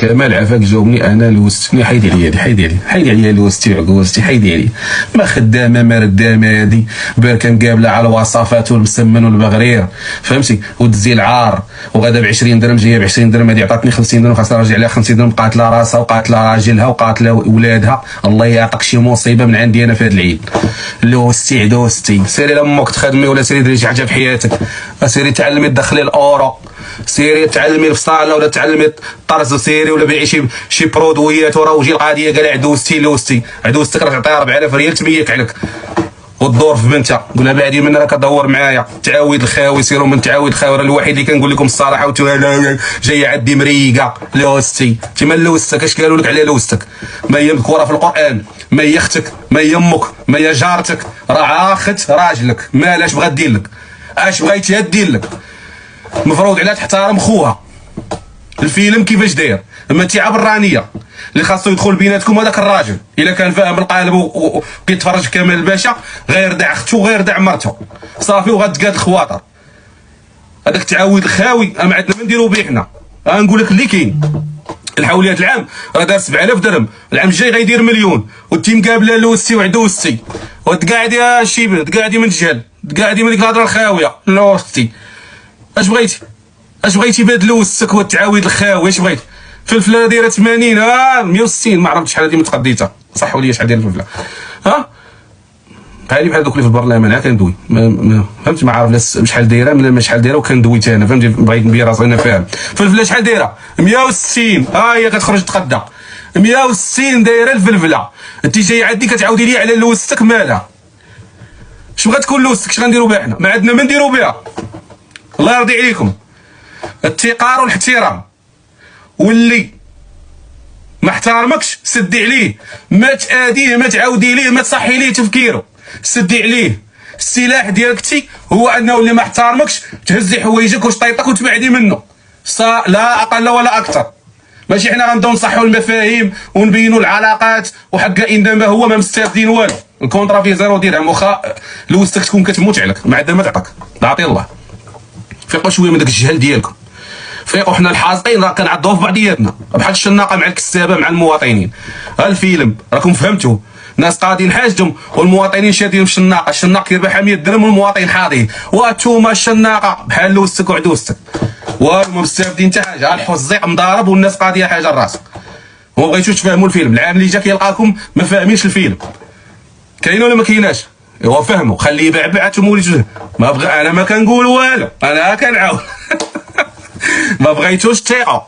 كمال عافاك جاوبني انا لوستني حيدي عليا حيدي عليا لوستي عكوستي حيدي عليا ما خدامه ما ردامه هادي بركه مقابله على الوصفات والمسمن والبغرير فهمتي ودزي العار وغدا ب 20 درهم جايه ب 20 درهم هادي عطاتني 50 درهم خاصها نرجع عليها 50 درهم قاتله راسها وقاتله راجلها وقاتله ولادها الله يعطيك شي مصيبه من عندي انا في هذا العيد لوستي عدوستي سيري لامك تخدمي ولا سيري ديري شي حاجه في حياتك سيري تعلمي تدخلي الاورو سيري تعلمي الفصاله ولا تعلمي الطرز سيري ولا بيعي شي برودويات وراه وجي القضيه قال عدوستي لوستي عدوستك راه تعطيها 4000 ريال تميك عليك والدور في بنتها قولها بعدي من راه كدور معايا تعاود الخاوي سيروا من تعاود الخاوي راه الوحيد اللي كنقول لكم الصراحه جايه عندي مريقه لوستي انت ما لوستك اش قالوا لك على لوستك ما هي مذكوره في القران ما هي اختك ما هي امك ما هي جارتك راه اخت راجلك مالاش بغات دير لك اش بغيتيها دير لك مفروض عليها تحترم خوها الفيلم كيفاش داير المتيعه بالرانيه اللي خاصو يدخل بيناتكم هذاك الراجل الا كان فاهم القالب وكيتفرج كامل الباشا غير داع اختو غير داع مرته صافي وغتقاد الخواطر هذاك تعاود الخاوي ما عندنا ما نديرو به حنا غنقول لك اللي كاين الحوليات العام راه دار 7000 درهم العام الجاي غيدير مليون وانتي مقابله لوستي وعدوستي وتقاعدي يا شيبه تقاعدي من الجهل تقاعدي من ديك الهضره الخاويه لوستي اش بغيتي بهاد لوستك وتعاود الخاوي اش بغيتي فلفله دايره 80 160 ما عرفتش شحال هادي متقديتها صحوا لي شحال دايره الفلفله بحال دوك اللي في البرلمان كندوي فهمتي ما عارف شحال دايره ما شحال دايره وكندوي انا فهمتي بغيت نبين راسي انا فاهم فلفله شحال دايره 160 هي كتخرج تقدا 160 دايره الفلفله انت جاي عندي كتعاودي لي على لوستك مالها اش بغات تكون لوستك اش غنديروا بها حنا ما عندنا ما نديروا بها الله يرضي عليكم التقار والاحترام واللي ما احترمكش سدي عليه ما تاديه ما تعاودي ليه ما تصحي ليه تفكيره سدي عليه السلاح ديالك تي هو انه اللي ما احترمكش تهزي حوايجك وشطيطك وتبعدي منه لا اقل ولا اكثر ماشي حنا غنبداو نصحوا المفاهيم ونبينوا العلاقات وحق انما هو ما مستافدين والو الكونطرا فيه زيرو درهم واخا لوستك تكون كتموت عليك ما عندها ما تعطيك عطي الله فيقوا شويه من داك الجهل ديالكم فيقوا حنا الحاصقين راه كنعضوا في بعضياتنا بحال الشناقه مع الكسابه مع المواطنين الفيلم راكم فهمتوا ناس قاعدين حاجتهم والمواطنين شادين في الشناقه الشناق كيربحها 100 درهم والمواطن حاضي وانتوما الشناقه بحال لوستك وعدوستك والو ما مستافدين حتى حاجه الحزيق مضارب والناس قاضيه حاجه لراسك وما بغيتوش تفهموا الفيلم العام اللي جا كيلقاكم ما فاهمينش الفيلم كاين ولا ما كايناش ايوا فهموا خليه يبعبع تمولي ما بغى انا ما كنقول والو انا كنعاود ما بغيتوش تيقوا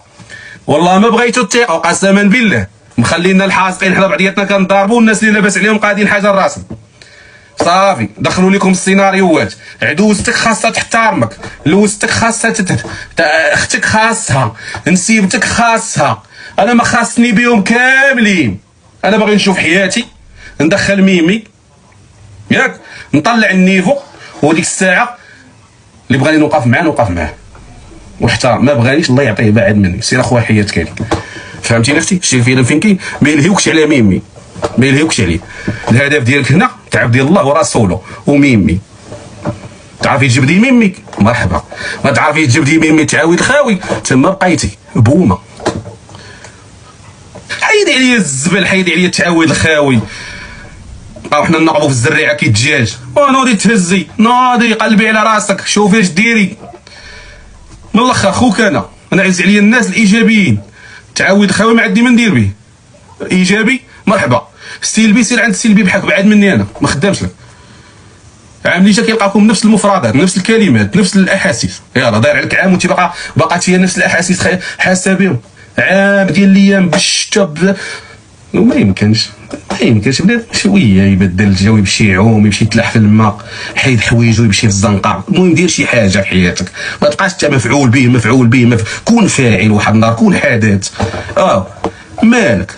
والله ما بغيتو تيقوا قسما بالله مخلينا الحاسقين حنا بعضياتنا كنضاربوا والناس اللي لاباس عليهم قاعدين حاجه لراسهم صافي دخلوا لكم السيناريوهات عدوستك خاصها تحترمك لوستك خاصها اختك خاصها نسيبتك خاصها انا ما خاصني بيهم كاملين انا باغي نشوف حياتي ندخل ميمي ياك نطلع النيفو وديك الساعه اللي بغاني نوقف معاه واحترم ما بغانيش الله يعطيه بعد مني سير اخويا حياتك هذيك فهمتيني اختي شتي الفيلم فين كاين ما يلهيوكش على ميمي ما يلهيوكش عليه الهدف ديالك هنا تعبدي الله ورسوله وميمي تعرفي تجبدي ميميك مرحبا ما تعرفي تجبدي ميمي تعاود الخاوي تما بقيتي بومه حيدي عليا الزبل حيدي عليا تعاود الخاوي حنا نقبوا في الزريعه كي الدجاج ونوضي تهزي ناضي قلبي على راسك شوفي اش ديري من الاخر خوك انا عز عليا الناس الايجابيين تعاود الخاوي ما عندي ما ندير به ايجابي مرحبا سلبي سير عند سلبي بحالك بعد مني انا ما خدامش لك عام اللي جا كيلقاكم نفس المفردات نفس الكلمات نفس الاحاسيس يلاه داير عليك عام وانت باقا فيها نفس الاحاسيس حاسه بهم عام ديال الايام بالشتا ما يمكنش بنادم شويه يبدل الجو يمشي يعوم يمشي يتلاح في الماء حيد حوايجو يمشي في الزنقه المهم دير شي حاجه في حياتك ما تبقاش انت مفعول به كون فاعل واحد النهار كون حدث مالك